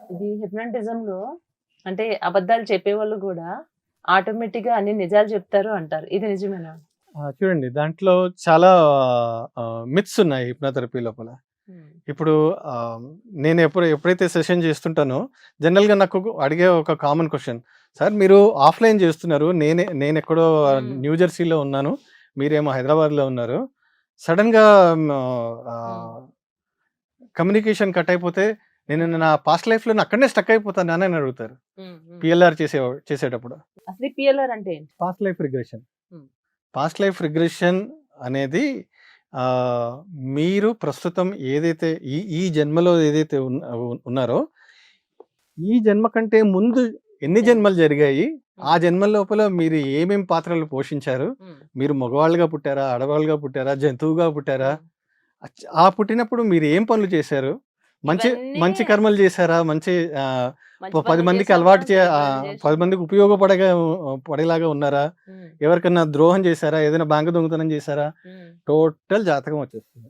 ఇది హిప్నాటిజంలో అంటే అబద్ధాలు చెప్పేవాళ్ళు గూడా ఆటోమేటిక్‌గా అన్ని నిజాలు చెప్తారు అంటారు. ఇది నిజమేనా? చూడండి దాంట్లో చాలా మిత్స్ ఉన్నాయి హిప్నోథెరపీ లోపల. హ్మ్. ఇప్పుడు నేను ఎప్పుడైతే సెషన్ చేస్తుంటానో జనరల్‌గా నాకు అడిగే ఒక కామన్ క్వెషన్, సార్ మీరు ఆఫ్‌లైన్ చేస్తున్నారు. నేనెక్కడో హ్మ్. న్యూ జెర్సీలో ఉన్నాను. మీరేమో హైదరాబాద్‌లో ఉన్నారు. సడెన్‌గా హ్మ్. కమ్యూనికేషన్ కట్ అయిపోతే నేను నా పాస్ట్ లైఫ్‌లోనే అక్కడనే స్టక్ అయిపోతానా అని అడుగుతారు. హ్మ్. హ్మ్. పీఎల్ఆర్ చేసేటప్పుడు. అసలు ఈ పీఎల్ఆర్ అంటే ఏంటి? Past life regression. హ్మ్. పాస్ట్ లైఫ్ రిగ్రెషన్ అనేది ఆహ్, మీరు ప్రస్తుతం ఏదైతే ఈ జన్మలో ఏదైతే ఉన్నారో, ఈ జన్మ కంటే ముందు ఎన్ని జన్మ. జన్మలు జరిగాయి? ఆ హ్మ్. జన్మల లోపల మీరు ఏమేం పాత్రలు పోషించారు? హ్మ్. మీరు మగవాళ్ళుగా పుట్టారా? ఆడవాళ్ళుగా పుట్టారా? జంతువుగా పుట్టారా? హ్మ్. ఆ పుట్టినప్పుడు మీరు ఏం పనులు చేశారు? మంచి ఇవన్నీ మంచి కర్మలు చేశారా? మంచి ఆహ్, మంచి 10 పనులు మందికి చేసామా? అలవాటు చెడు పనులు 10 చేసామా? మందికి పడేలాగా ఉన్నారా? హ్మ్. ఎవరికన్నా ద్రోహం చేశారా? ఏదైనా బ్యాంక్ దొంగతనం చేశారా? హ్మ్. టోటల్ జాతకం వచ్చేస్తుంది.